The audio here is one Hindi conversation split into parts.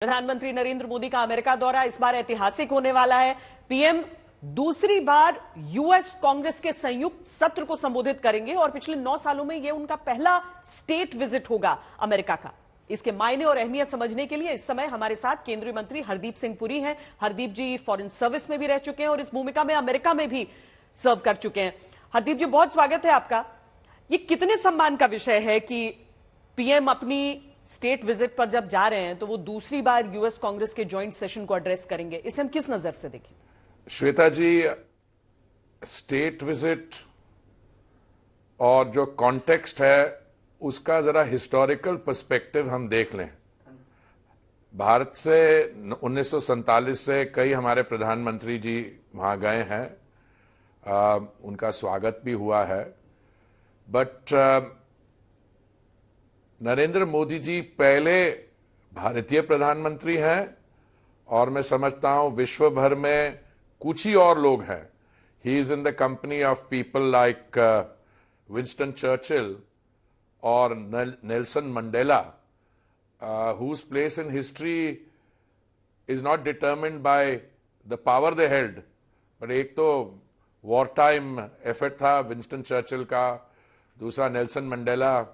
प्रधानमंत्री नरेंद्र मोदी का अमेरिका दौरा इस बार ऐतिहासिक होने वाला है। पीएम दूसरी बार यूएस कांग्रेस के संयुक्त सत्र को संबोधित करेंगे और पिछले 9 सालों में यह उनका पहला स्टेट विजिट होगा अमेरिका का। इसके मायने और अहमियत समझने के लिए इस समय हमारे साथ केंद्रीय मंत्री हरदीप सिंह पुरी हैं। हरदीप जी फॉरेन सर्विस में भी रह चुके हैं और इस भूमिका में अमेरिका में भी सर्व कर चुके हैं। हरदीप जी, बहुत स्वागत है आपका। ये कितने सम्मान का विषय है कि पीएम अपनी स्टेट विजिट पर जब जा रहे हैं तो वो दूसरी बार यूएस कांग्रेस के जॉइंट सेशन को एड्रेस करेंगे, इसे हम किस नजर से देखें? श्वेता जी, स्टेट विजिट और जो कॉन्टेक्स्ट है उसका जरा हिस्टोरिकल पर्सपेक्टिव हम देख लें। भारत से 1947 से कई हमारे प्रधानमंत्री जी वहां गए हैं, उनका स्वागत भी हुआ है। बट नरेंद्र मोदी जी पहले भारतीय प्रधानमंत्री हैं और मैं समझता हूं विश्व भर में कुछ ही और लोग हैं। He is in the company of people like Winston Churchill और Nelson Mandela, whose place in history is not determined by the power they held, but एक तो वॉर टाइम एफर्ट था विंस्टन चर्चिल का, दूसरा नेल्सन मंडेला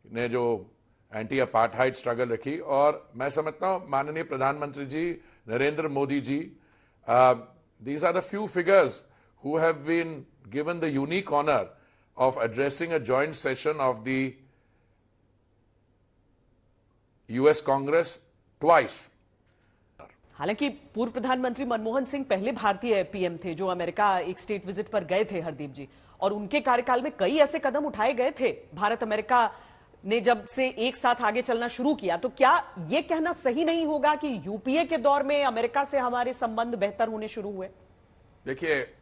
ने जो एंटी अपार्थाइड स्ट्रगल रखी, और मैं समझता हूं माननीय प्रधानमंत्री जी Narendra Modi ji, these are the few figures who have been given the unique honor of addressing a joint session of the US Congress twice. हालांकि पूर्व प्रधानमंत्री मनमोहन सिंह पहले भारतीय पीएम थे जो अमेरिका एक स्टेट विजिट पर गए थे, हरदीप जी, और उनके कार्यकाल में कई ऐसे कदम उठाए गए थे। भारत अमेरिका ने जब से एक साथ आगे चलना शुरू किया, तो क्या यह कहना सही नहीं होगा कि यूपीए के दौर में अमेरिका से हमारे संबंध बेहतर होने शुरू हुए? देखिए,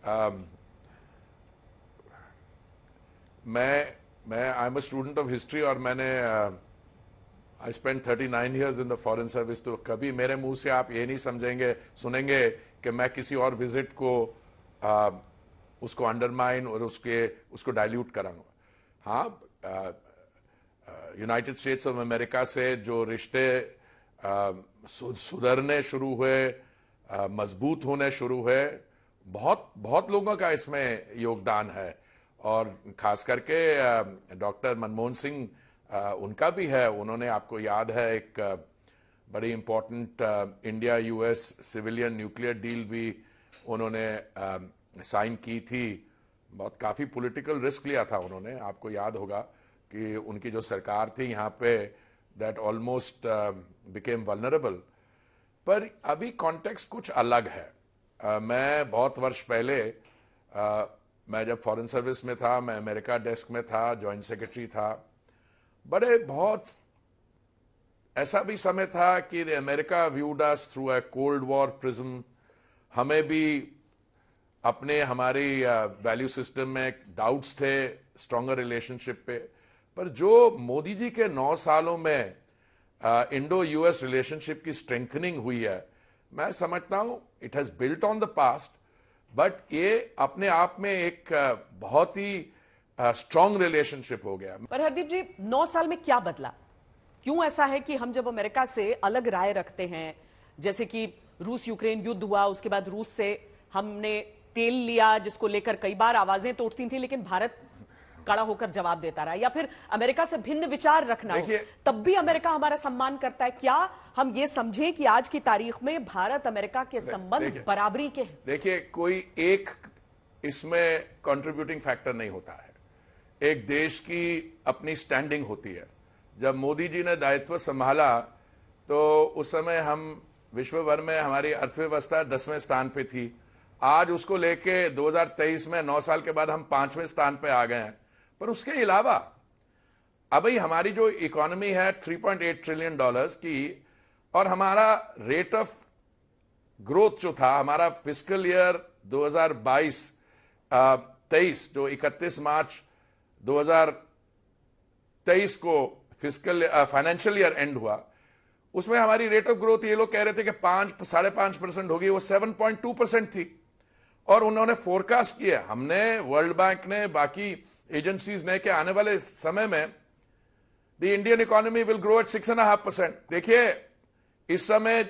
मैं I am a student of history और मैंने I spend 39 years in the foreign service, तो कभी मेरे मुंह से आप ये नहीं सुनेंगे कि मैं किसी और विजिट को उसको अंडरमाइन और उसको डाइल्यूट कराऊंगा। हाँ, यूनाइटेड स्टेट्स ऑफ अमेरिका से जो रिश्ते सुधरने शुरू हुए, मजबूत होने शुरू हुए, बहुत लोगों का इसमें योगदान है, और खास करके डॉक्टर मनमोहन सिंह उनका भी है। उन्होंने, आपको याद है, एक बड़ी important India US civilian nuclear deal भी उन्होंने साइन की थी। काफी पॉलिटिकल रिस्क लिया था उन्होंने, आपको याद होगा कि उनकी जो सरकार थी यहाँ पे, दैट ऑलमोस्ट बिकेम वल्नरेबल। पर अभी कॉन्टेक्स्ट कुछ अलग है। मैं बहुत वर्ष पहले, मैं जब फॉरेन सर्विस में था, मैं अमेरिका डेस्क में था, जॉइंट सेक्रेटरी था। बहुत ऐसा भी समय था कि America viewed us through a cold war prism. हमें भी हमारी वैल्यू सिस्टम में डाउट्स थे स्ट्रॉन्गर रिलेशनशिप पे। पर जो मोदी जी के 9 सालों में इंडो यूएस रिलेशनशिप की स्ट्रेंथनिंग हुई है, मैं समझता हूं it has built on the past, but ये अपने आप में एक बहुत ही स्ट्रॉन्ग रिलेशनशिप हो गया। पर हरदीप जी, 9 साल में क्या बदला? क्यों ऐसा है कि हम जब अमेरिका से अलग राय रखते हैं, जैसे कि रूस यूक्रेन युद्ध हुआ, उसके बाद रूस से हमने तेल लिया जिसको लेकर कई बार आवाजें तो उठती थी, लेकिन भारत कड़ा होकर जवाब देता रहा, या फिर अमेरिका से भिन्न विचार रखना हो तब भी अमेरिका हमारा सम्मान करता है। क्या हम ये समझें कि आज की तारीख में भारत अमेरिका के संबंध बराबरी के हैं? देखिए, कोई एक इसमें कंट्रीब्यूटिंग फैक्टर नहीं होता है। एक देश की अपनी स्टैंडिंग होती है। जब मोदी जी ने दायित्व संभाला तो उस समय हम विश्व भर में, हमारी अर्थव्यवस्था 10वें स्थान पे थी। आज उसको लेके 2023 में 9 साल के बाद हम 5वें स्थान पे आ गए हैं। पर उसके अलावा अभी हमारी जो इकोनॉमी है 3.8 ट्रिलियन डॉलर्स की, और हमारा रेट ऑफ ग्रोथ जो था, हमारा फिस्कल ईयर 2022-23 जो 31 मार्च 2023 को फाइनेंशियल ईयर एंड हुआ, उसमें हमारी रेट ऑफ ग्रोथ, ये लोग कह रहे थे कि 5.5% होगी, वो 7.2% थी। और उन्होंने फोरकास्ट किया, हमने, वर्ल्ड बैंक ने, बाकी एजेंसीज ने, कि आने वाले समय में the Indian economy will grow at 6.5%। देखिए, इस समय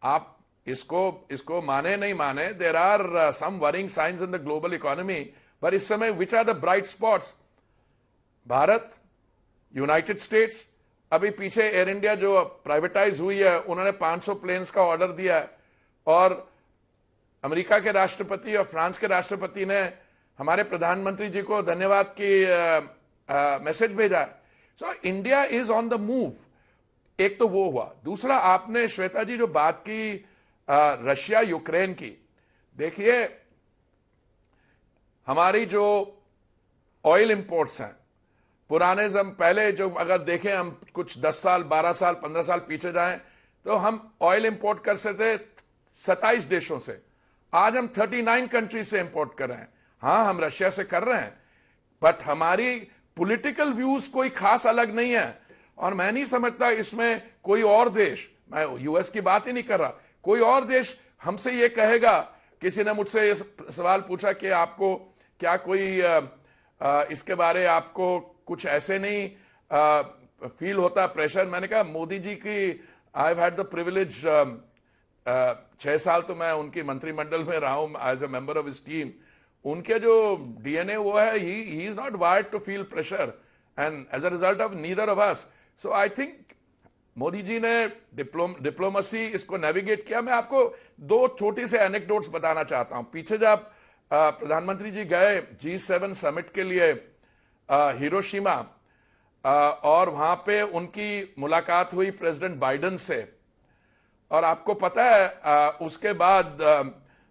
आप इसको माने नहीं माने, there are some worrying signs in the global economy, पर इस समय which are the bright spots? Bharat, United States, अभी पीछे एयर इंडिया जो प्राइवेटाइज हुई है उन्होंने 500 प्लेन्स का ऑर्डर दिया है, और अमेरिका के राष्ट्रपति और फ्रांस के राष्ट्रपति ने हमारे प्रधानमंत्री जी को धन्यवाद की मैसेज भेजा है। So India is on the move. एक तो वो हुआ। दूसरा, आपने श्वेता जी जो बात की रशिया यूक्रेन की, देखिए हमारी जो ऑयल इंपोर्ट्स हैं, पुराने पहले जो अगर देखें हम कुछ 10 साल 12 साल 15 साल पीछे जाएं तो हम ऑयल इंपोर्ट कर सकते थे 27 देशों से, आज हम 39 कंट्री से इंपोर्ट कर रहे हैं। हां, हम रशिया से कर रहे हैं, बट हमारी पॉलिटिकल व्यूज कोई खास अलग नहीं है, और मैं नहीं समझता इसमें कोई और देश, मैं यूएस की बात ही नहीं कर रहा, कोई और देश हमसे ये कहेगा। किसी ने मुझसे ये सवाल पूछा कि आपको क्या कोई इसके बारे आपको कुछ ऐसे नहीं फील होता प्रेशर? मैंने कहा मोदी जी की, I have had the privilege, 6 साल तो मैं उनकी मंत्रिमंडल में रहा हूं as a member of his team. उनके जो डीएनए वो है, he is not wired to feel pressure, and as a result of neither of us. So I think Modi ji ने डिप्लोमेसी इसको नेविगेट किया। मैं आपको 2 छोटी से एनेक्डोट्स बताना चाहता हूं। पीछे जब प्रधानमंत्री जी गए G7 समिट के लिए हिरोशिमा, और वहां पे उनकी मुलाकात हुई प्रेसिडेंट बाइडेन से, और आपको पता है उसके बाद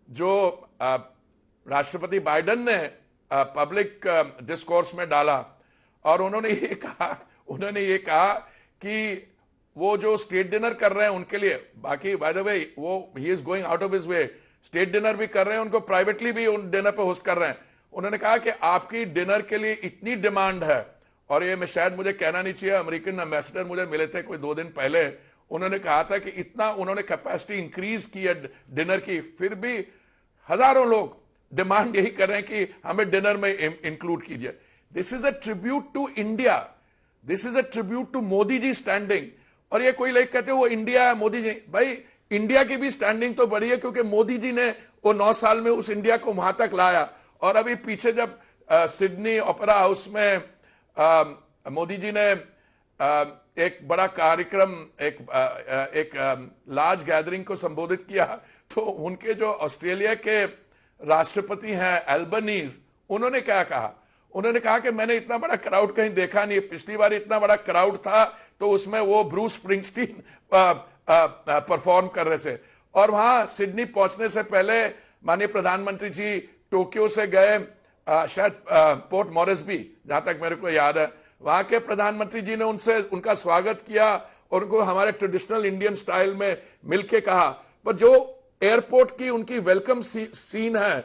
जो राष्ट्रपति बाइडेन ने पब्लिक डिस्कोर्स में डाला, और उन्होंने ये कहा कि वो जो स्टेट डिनर कर रहे हैं उनके लिए, बाकी बाय द वे वो he is going out of his way, state dinner भी कर रहे हैं, उनको प्राइवेटली भी उन डिनर पे होस्ट कर रहे हैं। उन्होंने कहा कि आपकी डिनर के लिए इतनी डिमांड है, और ये मैं शायद मुझे कहना नहीं चाहिए, अमेरिकन एम्बेसडर मुझे मिले थे कोई 2 दिन पहले, उन्होंने कहा था कि इतना उन्होंने कैपेसिटी इंक्रीज की है डिनर की, फिर भी हजारों लोग डिमांड यही कर रहे हैं कि हमें डिनर में इंक्लूड कीजिए। This is a tribute to India, this is a tribute to Modi ji standing. और ये कोई लोग कहते हैं वो इंडिया मोदी जी, भाई इंडिया की भी स्टैंडिंग तो बढ़ी है, क्योंकि मोदी जी ने वो 9 साल में उस इंडिया को वहां तक लाया। और अभी पीछे जब सिडनी ओपेरा हाउस में मोदी जी ने एक बड़ा कार्यक्रम, एक लार्ज गैदरिंग को संबोधित किया, तो उनके जो ऑस्ट्रेलिया के राष्ट्रपति हैं एल्बनीज, उन्होंने क्या कहा? उन्होंने कहा कि मैंने इतना बड़ा क्राउड कहीं देखा नहीं, पिछली बार इतना बड़ा क्राउड था तो उसमें वो ब्रूस स्प्रिंगस्टीन परफॉर्म कर रहे थे। और वहां सिडनी पहुंचने से पहले माननीय प्रधानमंत्री जी टोक्यो से गए, शायद पोर्ट मॉरिसबी, जहां तक मेरे को याद है, वहां के प्रधानमंत्री जी ने उनका स्वागत किया और उनको हमारे ट्रेडिशनल इंडियन स्टाइल में मिलके कहा। पर जो एयरपोर्ट की उनकी वेलकम सीन है,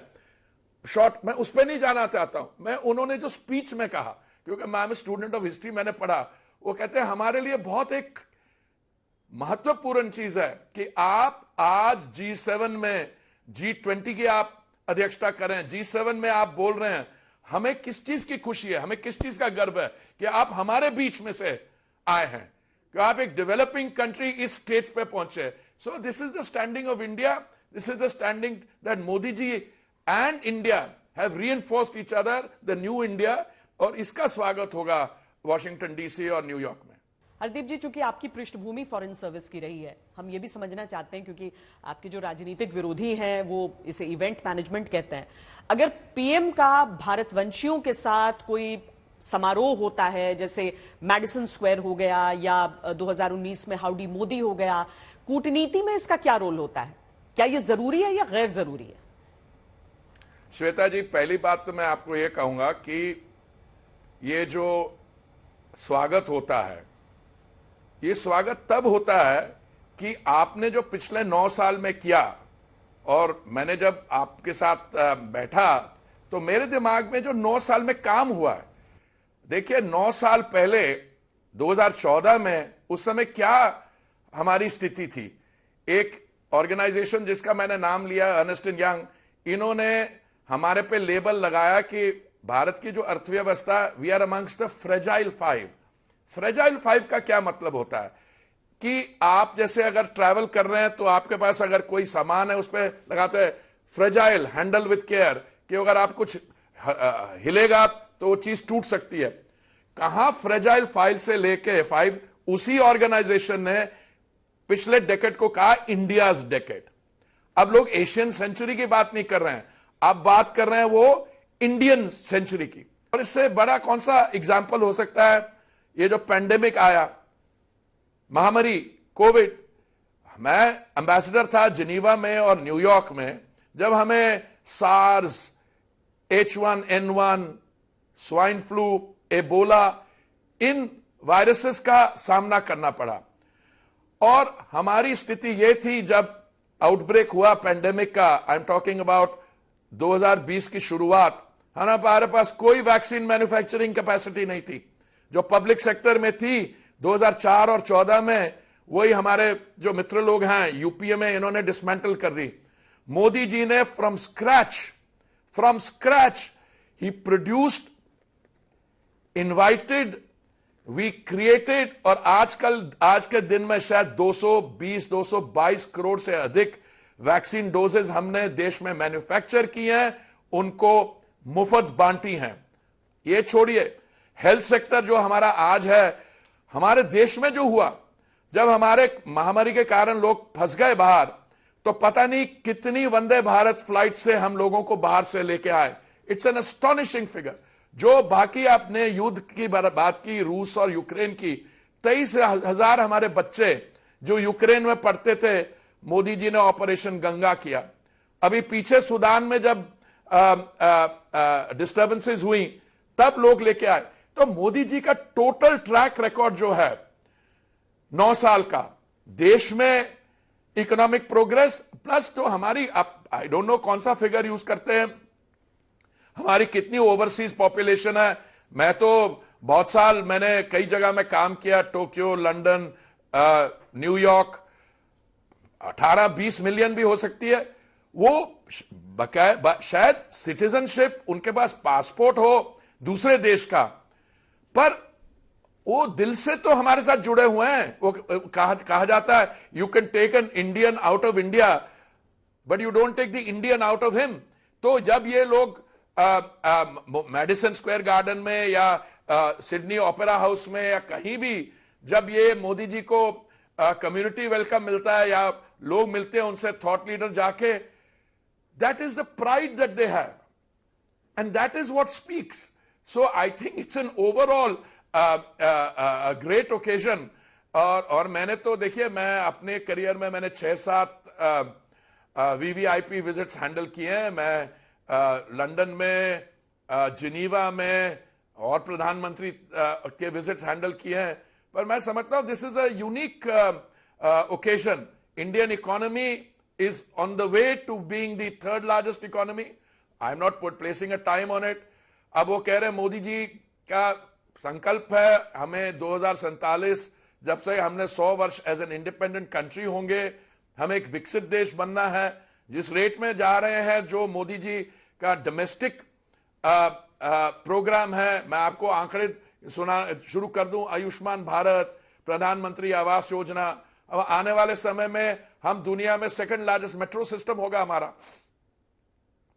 शॉर्ट, मैं उस पर नहीं जाना चाहता हूं, मैं उन्होंने जो स्पीच में कहा, क्योंकि मैं एम स्टूडेंट ऑफ हिस्ट्री, मैंने पढ़ा, वो कहते हैं हमारे लिए बहुत एक महत्वपूर्ण चीज है कि आप आज G7 में, G20 की आप अध्यक्षता करें, G7 में आप बोल रहे हैं, हमें किस चीज की खुशी है, हमें किस चीज का गर्व है कि आप हमारे बीच में से आए हैं, कि आप एक डेवलपिंग कंट्री इस स्टेज पे पहुंचे। So this is the standing of India, this is the standing that Modi ji and India have reinforced each other, the new India, और इसका स्वागत होगा वॉशिंगटन डीसी और न्यूयॉर्क में। हरदीप जी, चूंकि आपकी पृष्ठभूमि फॉरेन सर्विस की रही है, हम ये भी समझना चाहते हैं, क्योंकि आपके जो राजनीतिक विरोधी हैं वो इसे इवेंट मैनेजमेंट कहते हैं, अगर पीएम का भारतवंशियों के साथ कोई समारोह होता है, जैसे मैडिसन स्क्वायर हो गया या 2019 में हाउडी मोदी हो गया, कूटनीति में इसका क्या रोल होता है? क्या यह जरूरी है या गैर जरूरी है? श्वेता जी, पहली बात तो मैं आपको यह कहूंगा कि ये जो स्वागत होता है, ये स्वागत तब होता है कि आपने जो पिछले 9 साल में किया, और मैंने जब आपके साथ बैठा तो मेरे दिमाग में जो 9 साल में काम हुआ है, देखिए 9 साल पहले 2014 में उस समय क्या हमारी स्थिति थी। एक ऑर्गेनाइजेशन जिसका मैंने नाम लिया, अर्नेस्ट एंड यंग, इन्होंने हमारे पे लेबल लगाया कि भारत की जो अर्थव्यवस्था, we are amongst the fragile 5। Fragile 5 का क्या मतलब होता है? कि आप जैसे अगर ट्रैवल कर रहे हैं तो आपके पास अगर कोई सामान है उस पर लगाते हैं फ्रेजाइल, हैंडल विथ केयर, कि अगर आप कुछ हिलेगा तो वो चीज टूट सकती है। कहां फ्रेजाइल फाइल से लेके 5 उसी ऑर्गेनाइजेशन ने पिछले डेकेड को कहा इंडियाज डेकेड। अब लोग एशियन सेंचुरी की बात नहीं कर रहे हैं, अब बात कर रहे हैं वो इंडियन सेंचुरी की। और इससे बड़ा कौन सा एग्जाम्पल हो सकता है? ये जो पेंडेमिक आया, महामारी कोविड। मैं एम्बेसडर था जिनीवा में और न्यूयॉर्क में, जब हमें SARS, H1N1, swine flu, Ebola, इन वायरसेस का सामना करना पड़ा। और हमारी स्थिति यह थी जब आउटब्रेक हुआ पेंडेमिक का, आई एम टॉकिंग अबाउट 2020 की शुरुआत, हमारे पास कोई वैक्सीन मैन्युफैक्चरिंग कैपेसिटी नहीं थी। जो पब्लिक सेक्टर में थी 2004 और 14 में, वही हमारे जो मित्र लोग हैं यूपीए में, इन्होंने डिसमेंटल कर दी। मोदी जी ने फ्रॉम स्क्रैच ही प्रोड्यूस्ड, इनवाइटेड, वी क्रिएटेड, और आज के दिन में शायद 222 करोड़ से अधिक वैक्सीन डोजेज हमने देश में मैन्युफैक्चर की हैं, उनको मुफ्त बांटी हैं। ये छोड़िए, हेल्थ सेक्टर जो हमारा आज है, हमारे देश में जो हुआ, जब हमारे महामारी के कारण लोग फंस गए बाहर, तो पता नहीं कितनी वंदे भारत फ्लाइट से हम लोगों को बाहर से लेके आए। It's an astonishing figure. जो बाकी आपने युद्ध की बात की, रूस और यूक्रेन की, 23,000 हमारे बच्चे जो यूक्रेन में पढ़ते थे, मोदी जी ने ऑपरेशन गंगा किया। अभी पीछे सूडान में जब डिस्टर्बेंसेस हुई, तब लोग लेके आए। तो मोदी जी का टोटल ट्रैक रिकॉर्ड जो है 9 साल का, देश में इकोनॉमिक प्रोग्रेस प्लस तो हमारी, आई डोंट नो कौन सा फिगर यूज करते हैं, हमारी कितनी ओवरसीज पॉपुलेशन है। मैं तो बहुत साल मैंने कई जगह में काम किया, टोक्यो, लंदन, न्यूयॉर्क, 18-20 मिलियन भी हो सकती है। वो शायद सिटीजनशिप, उनके पास पासपोर्ट हो दूसरे देश का, पर वो दिल से तो हमारे साथ जुड़े हुए हैं। वो कहा जाता है you can take an Indian out of India but you don't take the Indian out of him. तो जब ये लोग मेडिसन स्क्वायर गार्डन में या सिडनी ओपेरा हाउस में या कहीं भी, जब ये मोदी जी को कम्युनिटी वेलकम मिलता है या लोग मिलते हैं उनसे, थॉट लीडर जाके, that is the pride that they have and that is what speaks. So I think it's an overall great occasion. और मैंने तो देखिए, मैं अपने करियर में मैंने 6-7 वीवीआईपी विजिट्स हैंडल किए हैं। मैं लंदन में, जिनीवा में और प्रधानमंत्री के विजिट्स हैंडल किए हैं। पर मैं समझता हूं this is a unique occasion. Indian economy is on the way to being the third largest economy. I am not placing a time on it. अब वो कह रहे हैं मोदी जी का संकल्प है, हमें 2047 जब से हमने 100 वर्ष एज एन इंडिपेंडेंट कंट्री होंगे, हमें एक विकसित देश बनना है। जिस रेट में जा रहे हैं, जो मोदी जी का डोमेस्टिक प्रोग्राम है, मैं आपको आंकड़े शुरू कर दूं। आयुष्मान भारत, प्रधानमंत्री आवास योजना, अब आने वाले समय में हम दुनिया में सेकंड लार्जेस्ट मेट्रो सिस्टम होगा हमारा।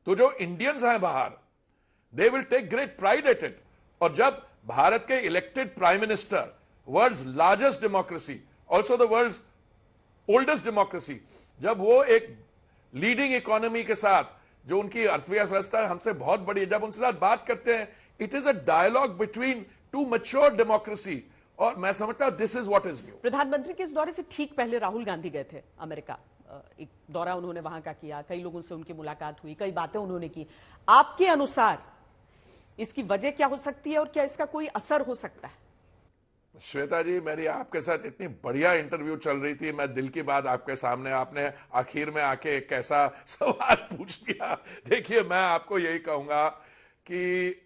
तो जो इंडियंस हैं बाहर, they will take great pride at it. और जब भारत के elected prime minister, world's largest democracy, also the world's oldest democracy, जब वो एक लीडिंग इकोनॉमी के साथ, जो उनकी अर्थव्यवस्था हमसे बहुत बड़ी है, जब उनके साथ बात करते हैं, it is a dialogue between two mature democracy. और मैं समझता हूं this is what is new. प्रधानमंत्री के इस दौरे से ठीक पहले राहुल गांधी गए थे अमेरिका, एक दौरा उन्होंने वहां का किया, कई लोगों से उनकी मुलाकात हुई, कई बातें उन्होंने की। आपके अनुसार इसकी वजह क्या हो सकती है और क्या इसका कोई असर हो सकता है? श्वेता जी, मेरी आपके साथ इतनी बढ़िया इंटरव्यू चल रही थी, मैं दिल की बात आपके सामने, आपने आखिर में आके कैसा सवाल पूछ लिया। देखिए, मैं आपको यही कहूंगा कि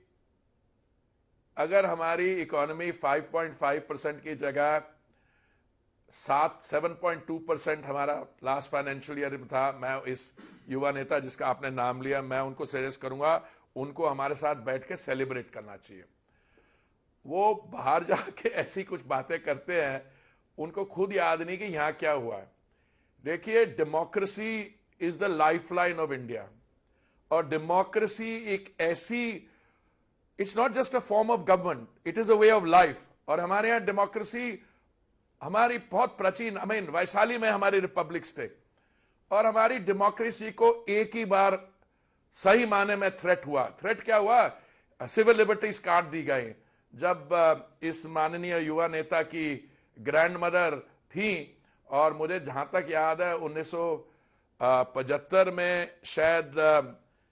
अगर हमारी इकोनॉमी 5.5% की जगह 7.2% हमारा लास्ट फाइनेंशियल ईयर में था, मैं इस युवा नेता जिसका आपने नाम लिया, मैं उनको सजेस्ट करूंगा, उनको हमारे साथ बैठ के सेलिब्रेट करना चाहिए। वो बाहर जाके ऐसी कुछ बातें करते हैं उनको खुद याद नहीं कि यहां क्या हुआ है। देखिए, democracy is the lifeline of India, और डेमोक्रेसी एक ऐसी, it's not just a form of government, it is a way of life. और हमारे यहां डेमोक्रेसी हमारी बहुत प्राचीन, वैशाली में हमारी रिपब्लिक्स थे, और हमारी डेमोक्रेसी को एक ही बार सही माने में थ्रेट हुआ। थ्रेट क्या हुआ? सिविल लिबर्टीज काट दी गई। जब इस माननीय युवा नेता की ग्रैंड मदर थी, और मुझे जहां तक याद है 1975 में शायद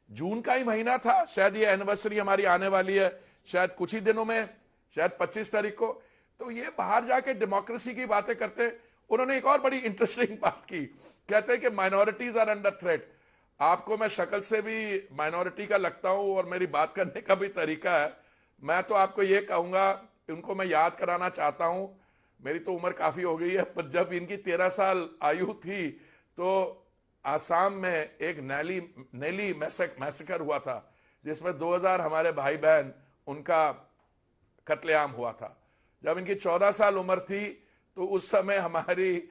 जून का ही महीना था, शायद ये एनिवर्सरी हमारी आने वाली है शायद कुछ ही दिनों में, शायद 25 तारीख को। तो ये बाहर जाके डेमोक्रेसी की बातें करते। उन्होंने एक और बड़ी इंटरेस्टिंग बात की, कहते हैं कि माइनॉरिटीज आर अंडर थ्रेट। आपको मैं शक्ल से भी माइनॉरिटी का लगता हूं, और मेरी बात करने का भी तरीका है। मैं तो आपको ये कहूंगा, उनको मैं याद कराना चाहता हूं, मेरी तो उम्र काफी हो गई है, पर जब इनकी 13 साल आयु थी तो आसाम में एक नेली मैसेकर हुआ था, जिसमें 2000 हमारे भाई बहन उनका कत्लेआम हुआ था। जब इनकी 14 साल उम्र थी तो उस समय हमारी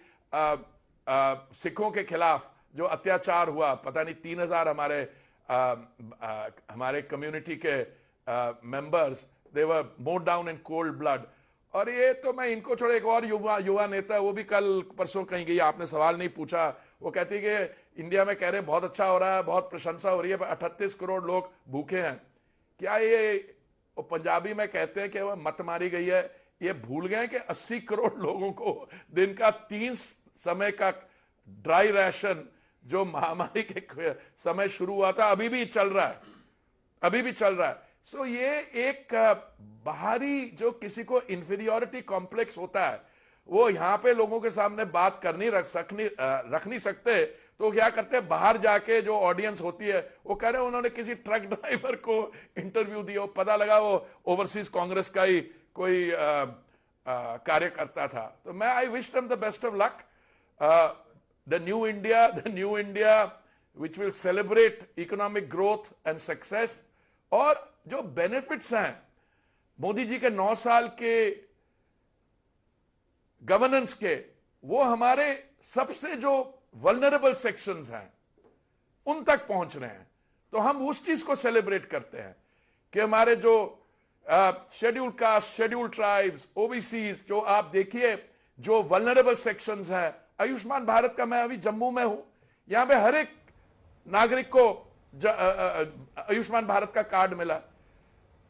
सिखों के खिलाफ जो अत्याचार हुआ, पता नहीं 3000 हमारे कम्युनिटी के members, they were mode down in cold blood. और ये तो मैं इनको छोड़े, एक और युवा नेता, वो भी कल परसों कहीं गई, आपने सवाल नहीं पूछा। वो कहती है कि इंडिया में कह रहे बहुत अच्छा हो रहा है, बहुत प्रशंसा हो रही है, पर 38 करोड़ लोग भूखे हैं। क्या ये पंजाबी में कहते हैं कि वह मत मारी गई है? ये भूल गए कि 80 करोड़ लोगों को दिन का 3 समय का ड्राई राशन जो महामारी के समय शुरू हुआ था, अभी भी चल रहा है, अभी भी चल रहा है। सो ये एक बाहरी जो किसी को इंफीरियोरिटी कॉम्प्लेक्स होता है, वो यहां पे लोगों के सामने बात रख नहीं सकते, तो क्या करते हैं, बाहर जाके जो ऑडियंस होती है वो कह रहे हैं उन्होंने किसी ट्रक ड्राइवर को इंटरव्यू दिया, पता लगा वो ओवरसीज कांग्रेस का ही कोई कार्यकर्ता था। तो मैं I wish them the best of luck. The new India which will celebrate economic growth and success. और जो बेनिफिट्स हैं मोदी जी के 9 साल के गवर्नेंस के, वो हमारे सबसे जो वल्नरेबल सेक्शंस हैं उन तक पहुंच रहे हैं। तो हम उस चीज को सेलिब्रेट करते हैं कि हमारे जो scheduled caste, scheduled tribes, OBCs, जो आप देखिए जो वल्नरेबल सेक्शंस हैं। आयुष्मान भारत का, मैं अभी जम्मू में हूं, यहां पे हर एक नागरिक को आयुष्मान भारत का कार्ड मिला।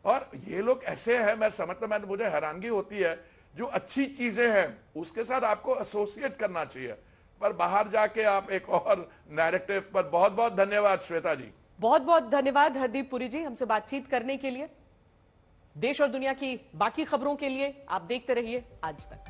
और ये लोग ऐसे हैं, मैं समझता, मुझे हैरानगी होती है, जो अच्छी चीजें हैं उसके साथ आपको एसोसिएट करना चाहिए, पर बाहर जाके आप एक और नैरेटिव पर। बहुत बहुत धन्यवाद श्वेता जी। बहुत बहुत धन्यवाद हरदीप पुरी जी, हमसे बातचीत करने के लिए। देश और दुनिया की बाकी खबरों के लिए आप देखते रहिए आज तक।